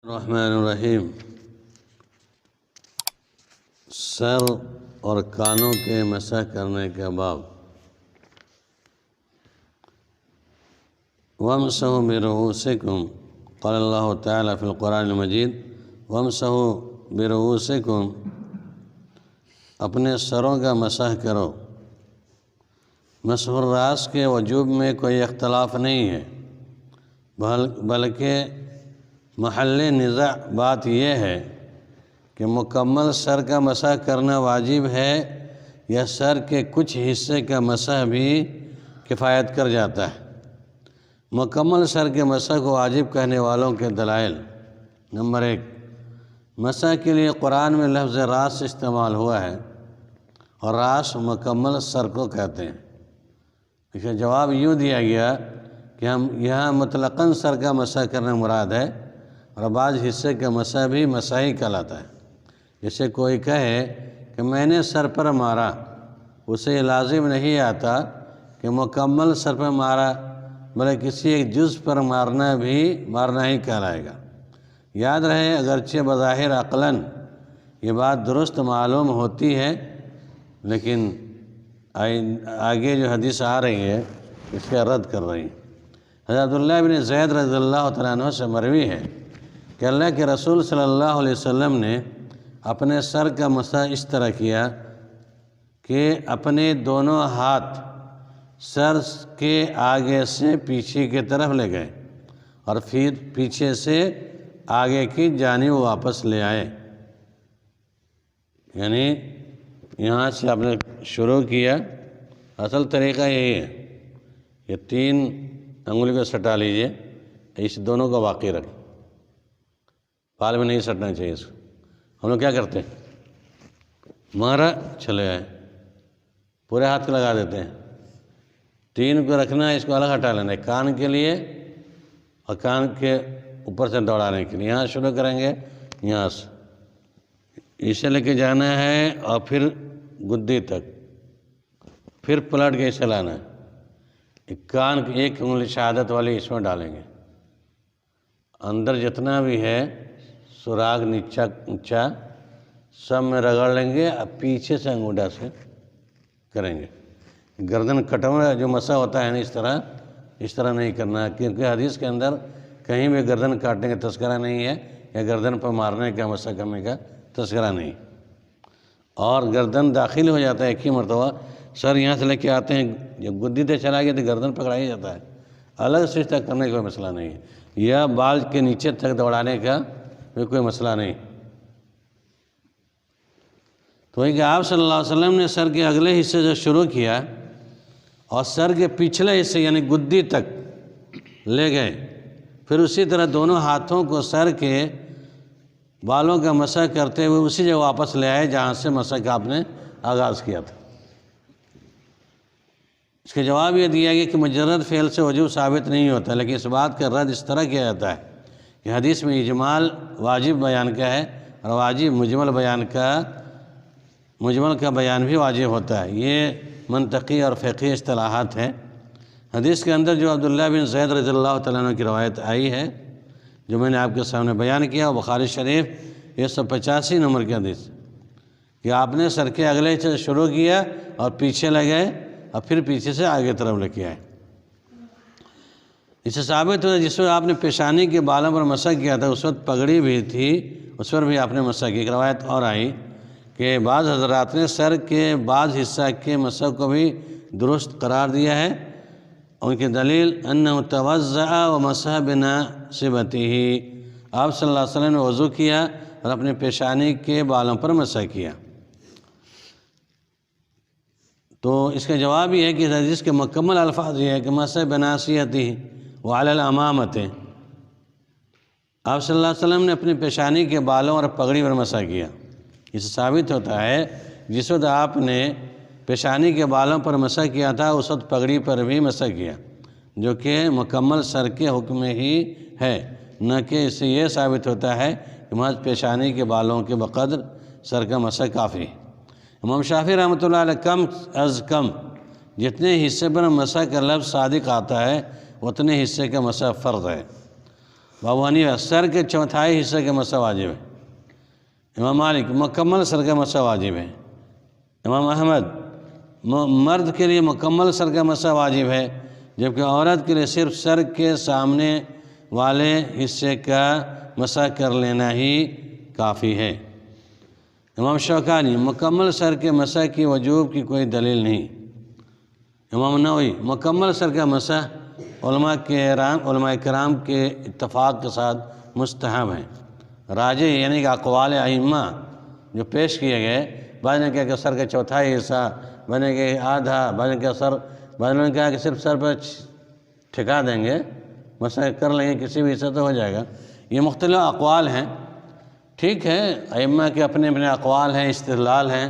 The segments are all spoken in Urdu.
الرحمن الرحیم۔ سر اور کانوں کے مسح کرنے کے باب۔ وَامْسَحُوا بِرُؤُوسِكُمْ قال اللہ تعالیٰ فی القرآن المجید وَامْسَحُوا بِرُؤُوسِكُمْ، اپنے سروں کا مسح کرو۔ مسح الراس کے وجوب میں کوئی اختلاف نہیں ہے، بلکہ محل نزاع بات یہ ہے کہ مکمل سر کا مسح کرنا واجب ہے یا سر کے کچھ حصے کا مسح بھی کفایت کر جاتا ہے۔ مکمل سر کے مسح کو واجب کہنے والوں کے دلائل: نمبر 1، مسح کے لیے قرآن میں لفظ راس استعمال ہوا ہے اور راس مکمل سر کو کہتے ہیں۔ اس کا جواب یوں دیا گیا کہ ہم یہاں مطلقاً سر کا مسح کرنا مراد ہے اور بعض حصے کا مسح بھی مسح ہی کہلاتا ہے۔ جیسے کوئی کہے کہ میں نے سر پر مارا، اسے یہ لازم نہیں آتا کہ مکمل سر پر مارا، بلکہ کسی ایک جز پر مارنا بھی مارنا ہی کہلائے گا۔ یاد رہے، اگرچہ بظاہر عقلاً یہ بات درست معلوم ہوتی ہے، لیکن آگے جو حدیث آ رہی ہے اس کا رد کر رہی ہے۔ حضرت عبداللہ بن زید رضی اللہ تعالیٰ عنہ سے مروی ہے کہ اللہ کے رسول صلی اللہ علیہ وسلم نے اپنے سر کا مسح اس طرح کیا کہ اپنے دونوں ہاتھ سر کے آگے سے پیچھے کی طرف لے گئے اور پھر پیچھے سے آگے کی جانب واپس لے آئے۔ یعنی یہاں سے آپ نے شروع کیا، اصل طریقہ یہی ہے، یہ 3 انگلی کو سٹا لیجئے، اس دونوں کو باقی رکھ، پال میں نہیں سٹنا چاہیے اس کو۔ ہم لوگ کیا کرتے ہیں، مارا چلے آئے، پورے ہاتھ کو لگا دیتے ہیں۔ 3 کو رکھنا ہے، اس کو الگ ہٹا لینا ہے، کان کے لیے اور کان کے اوپر سے دوڑانے کے لیے۔ یہاں شروع کریں گے، یہاں سے اسے لے کے جانا ہے اور پھر گدی تک، پھر پلٹ کے اسے لانا ہے۔ کان کی ایک انگلی شہادت والی اس میں ڈالیں گے، اندر جتنا بھی ہے سراغ نیچا اونچا سب میں رگڑ لیں گے، اب پیچھے سے انگوٹھا سے کریں گے۔ گردن کٹوا جو مسح ہوتا ہے نا، اس طرح نہیں کرنا، کیونکہ حدیث کے اندر کہیں بھی گردن کاٹنے کا تذکرہ نہیں ہے یا گردن پر مارنے کا مسح کرنے کا تذکرہ نہیں۔ اور گردن داخل ہو جاتا ہے ایک ہی مرتبہ، سر یہاں سے لے کے آتے ہیں، جب گدی تے چلا گیا تو گردن پکڑا ہی جاتا ہے، الگ سے اس تک کرنے کا کوئی مسئلہ نہیں ہے، یا بال کے نیچے تک دوڑانے کا بھی کوئی مسئلہ نہیں۔ تو یہ کہ آپ صلی اللہ علیہ وسلم نے سر کے اگلے حصے سے شروع کیا اور سر کے پچھلے حصے یعنی گدی تک لے گئے، پھر اسی طرح دونوں ہاتھوں کو سر کے بالوں کا مسح کرتے ہوئے اسی جگہ واپس لے آئے جہاں سے مسح کا آپ نے آغاز کیا تھا۔ اس کا جواب یہ دیا گیا کہ مجرد فعل سے وجوب ثابت نہیں ہوتا، لیکن اس بات کا رد اس طرح کیا جاتا ہے کہ حدیث میں اجمال واجب بیان کا ہے اور واجب مجمل کا بیان بھی واجب ہوتا ہے۔ یہ منطقی اور فقہی اصطلاحات ہیں۔ حدیث کے اندر جو عبداللہ بن زید رضی اللہ تعالیٰ عنہ کی روایت آئی ہے، جو میں نے آپ کے سامنے بیان کیا، بخاری شریف 185 نمبر کی حدیث، کہ آپ نے سر کے اگلے سے شروع کیا اور پیچھے لے گئے اور پھر پیچھے سے آگے طرف لے کے آئے۔ اس سے ثابت ہوتا ہے جس وقت آپ نے پیشانی کے بالوں پر مسح کیا تھا اس وقت پگڑی بھی تھی، اس پر بھی آپ نے مسح کی۔ ایک روایت اور آئی کہ بعض حضرات نے سر کے بعض حصہ کے مسح کو بھی درست قرار دیا ہے۔ ان کی دلیل انہ توضأ ومسح بناصبتہ، آپ صلی اللہ علیہ وسلم نے وضو کیا اور اپنے پیشانی کے بالوں پر مسح کیا۔ تو اس کا جواب یہ ہے کہ حدیث کے مکمل الفاظ یہ ہے کہ مسح بناصیتہ وعلی الامامۃ، آپ صلی اللہ علیہ وسلم نے اپنی پیشانی کے بالوں اور پگڑی پر مسح کیا۔ اس سے ثابت ہوتا ہے جس وقت آپ نے پیشانی کے بالوں پر مسح کیا تھا اس وقت پگڑی پر بھی مسح کیا، جو کہ مکمل سر کے حکم ہی ہے، نہ کہ اس سے یہ ثابت ہوتا ہے کہ محض پیشانی کے بالوں کے بقدر سر کا مسح کافی ہے۔ امام شافعی رحمۃ اللہ علیہ کم از کم جتنے حصے پر مسح کا لفظ صادق آتا ہے اتنے حصے کا مسح فرض ہے، ابو حنیفہ سر کے چوتھائی حصے کا مسح واجب ہے، امام مالک مکمل سر کا مسح واجب ہے، امام احمد مرد کے لیے مکمل سر کا مسح واجب ہے، جبکہ عورت کے لیے صرف سر کے سامنے والے حصے کا مسح کر لینا ہی کافی ہے۔ امام شوکانی مکمل سر کے مسح کی وجوب کی کوئی دلیل نہیں۔ امام نووی مکمل سر کا مسح علماء کرام کے اتفاق کے ساتھ مستحب ہیں۔ راجح یعنی کہ اقوال ائمہ جو پیش کیے گئے، بعض نے کہا کہ سر کا چوتھائی حصہ، بعض نے کہا کہ آدھا، بعض نے کہا کہ صرف سر پر ٹھکا دیں گے، مسح کر لیں گے کسی بھی حصہ تو ہو جائے گا۔ یہ مختلف اقوال ہیں، ٹھیک ہے، ائمہ کے اپنے اپنے اقوال ہیں، استدلال ہیں،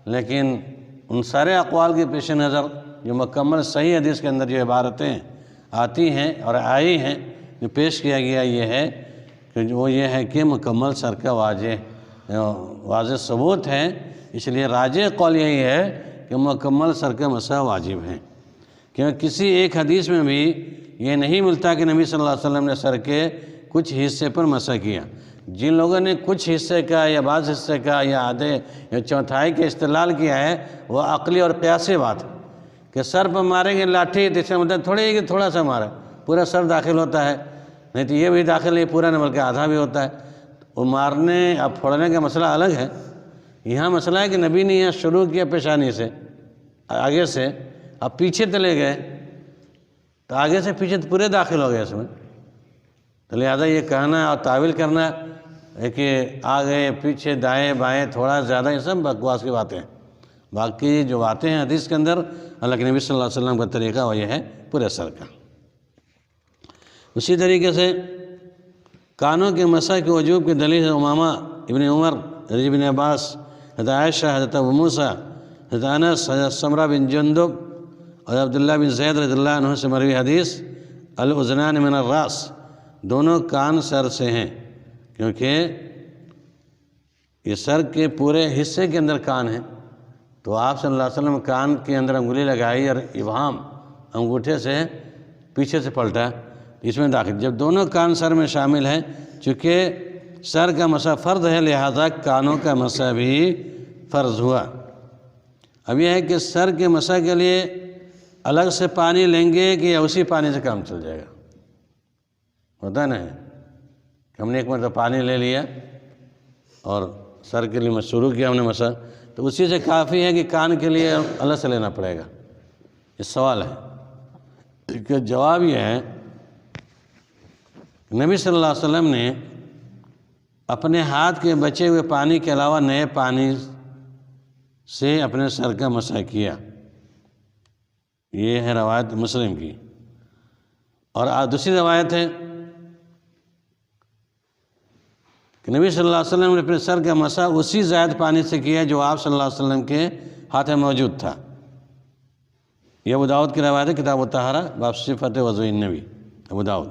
لیکن ان سارے اقوال کے پیش نظر جو مکمل صحیح حدیث کے اندر جو عبارتیں آتی ہیں اور آئی ہیں، جو پیش کیا گیا یہ ہے کہ وہ یہ ہے کہ مکمل سر کا واضح ثبوت ہے، اس لیے راجح قول یہی ہے کہ مکمل سر کا مسح واجب ہے، کیونکہ کسی ایک حدیث میں بھی یہ نہیں ملتا کہ نبی صلی اللہ علیہ وسلم نے سر کے کچھ حصے پر مسح کیا۔ جن لوگوں نے کچھ حصے کا یا بعض حصے کا یا آدھے یا چوتھائی کا استدلال کیا ہے، وہ عقلی اور قیاسی بات ہے کہ سر پر ماریں گے لاٹھی تو اس کا مطلب تھوڑی ہے کہ تھوڑا سا مارا، پورا سر داخل ہوتا ہے، نہیں تو یہ بھی داخل نہیں پورا، نہ بلکہ آدھا بھی ہوتا ہے۔ وہ مارنے اب پھوڑنے کا مسئلہ الگ ہے، یہاں مسئلہ ہے کہ نبی نے یہاں شروع کیا پیشانی سے آگے سے، اب پیچھے چلے گئے تو آگے سے پیچھے پورے داخل ہو گئے اس میں، تو لہٰذا یہ کہنا اور تعویل کرنا ہے کہ آگے پیچھے دائیں بائیں تھوڑا زیادہ، یہ سب بکواس کی باتیں ہیں۔ باقی جو باتیں ہیں حدیث کے اندر، اللہ کے نبی صلی اللہ علیہ وسلم کا طریقہ وہ یہ ہے پورے سر کا۔ اسی طریقے سے کانوں کے مسح کے وجوب کی دلیل امامہ ابن عمر، حضرت ابن عباس، حضرت عائشہ، حضرت ابو موسیٰ، حضرت انس، حضرت سمرہ بن جندب اور عبداللہ بن زید رضی اللہ عنہ سے مروی حدیث الاذنان من الراس، دونوں کان سر سے ہیں، کیونکہ یہ سر کے پورے حصے کے اندر کان ہیں، تو آپ صلی اللہ علیہ وسلم کان کے اندر انگلی لگائی اور ابہام انگوٹھے سے پیچھے سے پلٹا، اس میں داخل۔ جب دونوں کان سر میں شامل ہیں، چونکہ سر کا مسح فرض ہے، لہذا کانوں کا مسح بھی فرض ہوا۔ اب یہ ہے کہ سر کے مسح کے لیے الگ سے پانی لیں گے کہ یا اسی پانی سے کام چل جائے گا؟ ہوتا نا ہے ہم نے ایک مرتبہ پانی لے لیا اور سر کے لیے شروع کیا ہم نے مسح، تو اسی سے کافی ہے کہ کان کے لیے الگ سے لینا پڑے گا؟ یہ سوال ہے کہ جواب یہ ہے، نبی صلی اللہ علیہ وسلم نے اپنے ہاتھ کے بچے ہوئے پانی کے علاوہ نئے پانی سے اپنے سر کا مسح کیا، یہ ہے روایت مسلم کی۔ اور دوسری روایت ہے کہ نبی صلی اللہ علیہ وسلم نے اپنے سر کا مسح اسی زائد پانی سے کیا جو آپ صلی اللہ علیہ وسلم کے ہاتھ میں موجود تھا۔ یہ ابو داؤد کی روایت ہے، کتاب الطہارہ، باب صفت وضوء النبی، ابو داؤد۔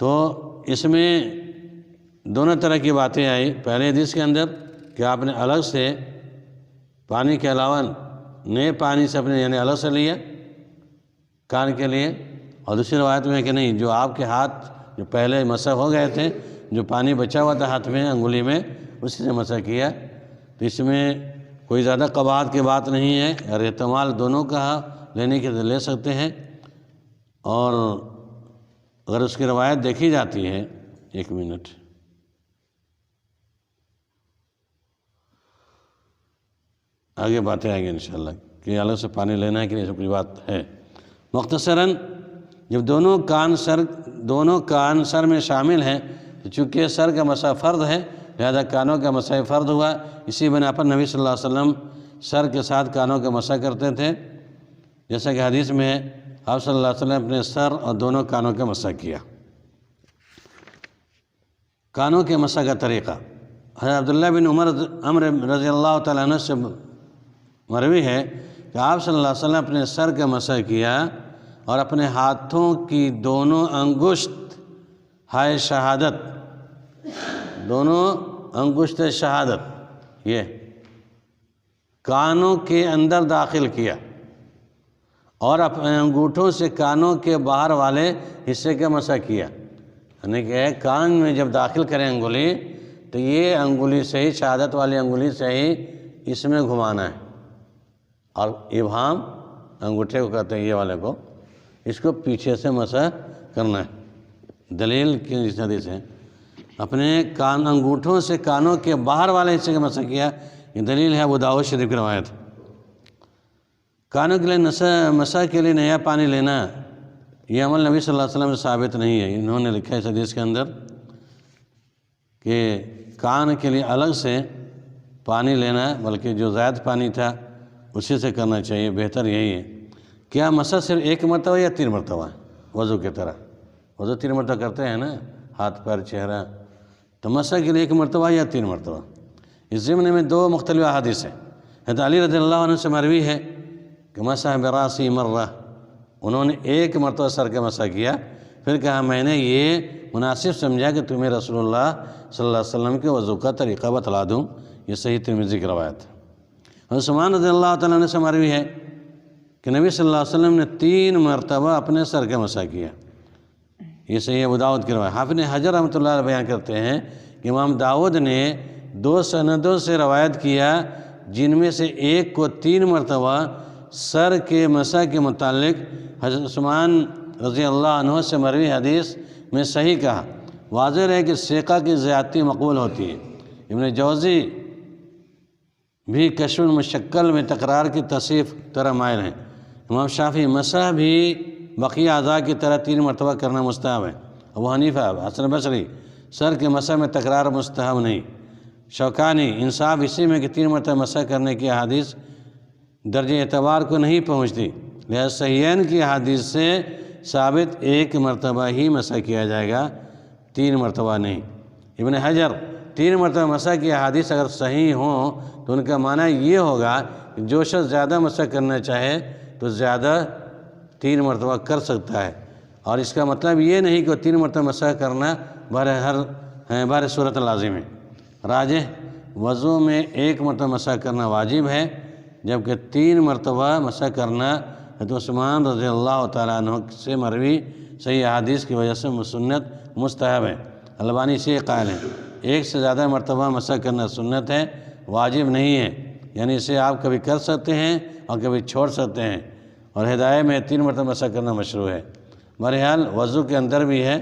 تو اس میں دونوں طرح کی باتیں آئی، پہلے حدیث کے اندر کہ آپ نے الگ سے پانی کے علاوہ نئے پانی سے اپنے یعنی الگ سے لیا کان کے لیے، اور دوسری روایت میں ہے کہ نہیں، جو آپ کے ہاتھ جو پہلے مسح ہو گئے تھے، جو پانی بچا ہوا تھا ہاتھ میں انگلی میں، اسی سے مسح کیا۔ تو اس میں کوئی زیادہ قباحت کی بات نہیں ہے، اور احتمال دونوں کا لینے کے لے سکتے ہیں۔ اور اگر اس کی روایت دیکھی جاتی ہے، ایک منٹ، آگے باتیں آئیں گی انشاءاللہ کہ الگ سے پانی لینا ہے کہ نہیں، کوئی بات ہے۔ مختصراً جب دونوں کان سر میں شامل ہیں، تو چونکہ سر کا مسح فرض ہے، لہذا کانوں کا مسح فرض ہوا۔ اسی بنا پر نبی صلی اللہ علیہ وسلم سر کے ساتھ کانوں کا مسح کرتے تھے، جیسا کہ حدیث میں آپ صلی اللہ علیہ وسلم اپنے سر اور دونوں کانوں کا مسح کیا۔ کانوں کے مسح کا طریقہ حضرت عبداللہ بن عمر رضی اللہ تعالیٰ عنہ سے مروی ہے کہ آپ صلی اللہ علیہ وسلم اپنے سر کا مسح کیا اور اپنے ہاتھوں کی دونوں انگشت ہائے شہادت، دونوں انگشت شہادت یہ کانوں کے اندر داخل کیا اور اپنے انگوٹھوں سے کانوں کے باہر والے حصے کا مسح کیا، یعنی کہ کان میں جب داخل کریں انگلی تو یہ انگلی سے ہی، شہادت والی انگلی سے ہی اس میں گھمانا ہے، اور ابہام انگوٹھے کو کہتے ہیں یہ والے کو، اس کو پیچھے سے مسح کرنا ہے۔ دلیل کی حدیث ہے اپنے کان انگوٹھوں سے کانوں کے باہر والے حصے کا مسح کیا، یہ دلیل ہے ابو داؤد شریف کی روایت۔ کانوں کے لیے مسح کے لیے نیا پانی لینا، یہ عمل نبی صلی اللہ علیہ وسلم سے ثابت نہیں ہے۔ انہوں نے لکھا ہے اس حدیث کے اندر کہ کان کے لیے الگ سے پانی لینا، بلکہ جو زائد پانی تھا اسی سے کرنا چاہیے، بہتر یہی ہے۔ کیا مسح صرف ایک مرتبہ یا 3 مرتبہ ہے؟ وضو کی طرح وضو 3 مرتبہ کرتے ہیں نا، ہاتھ پیر چہرہ، تو مسح کے لیے 1 مرتبہ یا 3 مرتبہ؟ اس ضمن میں 2 مختلف احادیث ہیں۔ حضرت علی رضی اللہ عنہ سے مروی ہے کہ مسح براسی مرہ، انہوں نے 1 مرتبہ سر کا مسح کیا، پھر کہا میں نے یہ مناسب سمجھا کہ تمہیں رسول اللہ صلی اللہ علیہ وسلم کے وضو کا طریقہ بتلا دوں۔ یہ صحیح ترمذی کی روایت ہے۔ عثمان رضی اللہ تعالیٰ عنہ سے مروی ہے کہ نبی صلی اللہ علیہ وسلم نے 3 مرتبہ اپنے سر کا مسح کیا، یہ صحیح ابو داؤد کی روایت۔ حافظ حجر رحمۃ اللہ علیہ بیان کرتے ہیں کہ امام داؤد نے 2 سندوں سے روایت کیا، جن میں سے ایک کو 3 مرتبہ سر کے مسح کے متعلق حضرت عثمان رضی اللہ عنہ سے مروی حدیث میں صحیح کہا۔ واضح ہے کہ سیقہ کی زیادتی مقبول ہوتی ہے۔ ابن جوزی بھی کشف المشکل میں تکرار کی تصحیف طرح مائل ہیں۔ امام شافعی مسح بھی بقیہ اعضاء کی طرح 3 مرتبہ کرنا مستحب ہے۔ ابو حنیفہ، حسن بصری سر کے مسح میں تکرار مستحب نہیں۔ شوکانی انصاف اسی میں کہ 3 مرتبہ مسح کرنے کی احادیث درجہ اعتبار کو نہیں پہنچتی، لہذا صحیحین کی احادیث سے ثابت 1 مرتبہ ہی مسح کیا جائے گا، 3 مرتبہ نہیں۔ ابن حجر 3 مرتبہ مسح کی احادیث اگر صحیح ہوں تو ان کا معنی یہ ہوگا کہ جو شخص زیادہ مسح کرنا چاہے تو زیادہ 3 مرتبہ کر سکتا ہے، اور اس کا مطلب یہ نہیں کہ 3 مرتبہ مسح کرنا بہر صورت لازم ہے۔ راجح وضو میں 1 مرتبہ مسح کرنا واجب ہے، جبکہ 3 مرتبہ مسح کرنا حضرت عثمان رضی اللہ تعالیٰ عنہ سے مروی صحیح احادیث کی وجہ سے سنت مستحب ہے۔ البانی سے قائل ہیں 1 سے زیادہ مرتبہ مسح کرنا سنت ہے، واجب نہیں ہے، یعنی اسے آپ کبھی کر سکتے ہیں اور کبھی چھوڑ سکتے ہیں، اور ہدایت میں 3 مرتبہ مسح کرنا مشروع ہے۔ بہرحال وضو کے اندر بھی ہے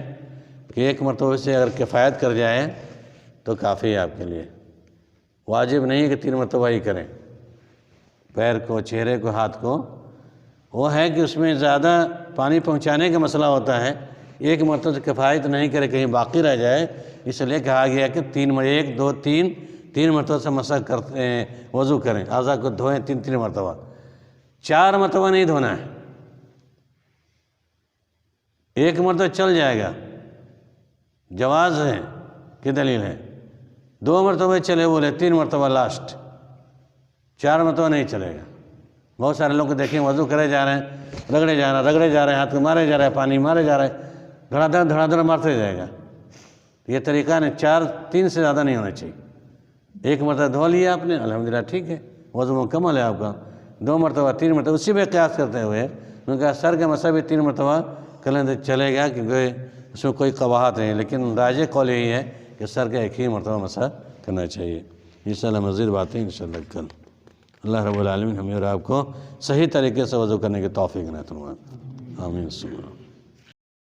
کہ 1 مرتبہ سے اگر کفایت کر جائے تو کافی ہے آپ کے لیے، واجب نہیں کہ 3 مرتبہ ہی کریں۔ پیر کو، چہرے کو، ہاتھ کو، وہ ہے کہ اس میں زیادہ پانی پہنچانے کا مسئلہ ہوتا ہے، 1 مرتبہ سے کفایت نہیں کرے، کہیں باقی رہ جائے، اس لیے کہا گیا کہ 1 2 3 مرتبہ سے مسح کرتے ہیں، وضو کریں، اعضاء کو دھوئیں 3 مرتبہ، 4 مرتبہ نہیں دھونا ہے۔ 1 مرتبہ چل جائے گا، جواز ہے کہ دلیل ہے، 2 مرتبہ چلے بولے، 3 مرتبہ لاسٹ، 4 مرتبہ نہیں چلے گا۔ بہت سارے لوگ کو دیکھیں وضو کرے جا رہے ہیں، رگڑے جا رہے ہیں، ہاتھ کو مارے جا رہے ہیں، پانی مارے جا رہے ہیں، دھڑا دھڑ مارتے جائے گا۔ یہ طریقہ نہیں، 3 سے زیادہ نہیں ہونا چاہیے۔ 1 مرتبہ دھو لیا آپ نے، الحمدللہ ٹھیک ہے، وضو مکمل ہے آپ کا۔ 2 مرتبہ 3 مرتبہ اسی پہ قیاس کرتے ہوئے انہوں نے کہا سر کا مسح بھی 3 مرتبہ کریں تو چلے گا، کیونکہ اس میں کوئی قباحت نہیں، لیکن راجح قول یہی ہے کہ سر کا 1 ہی مرتبہ مسح کرنا چاہیے۔ انشاءاللہ مزید باتیں انشاءاللہ کل۔ اللہ رب العالمین ہمیں اور آپ کو صحیح طریقے سے وضو کرنے کی توفیق عطا فرمائے۔ آمین۔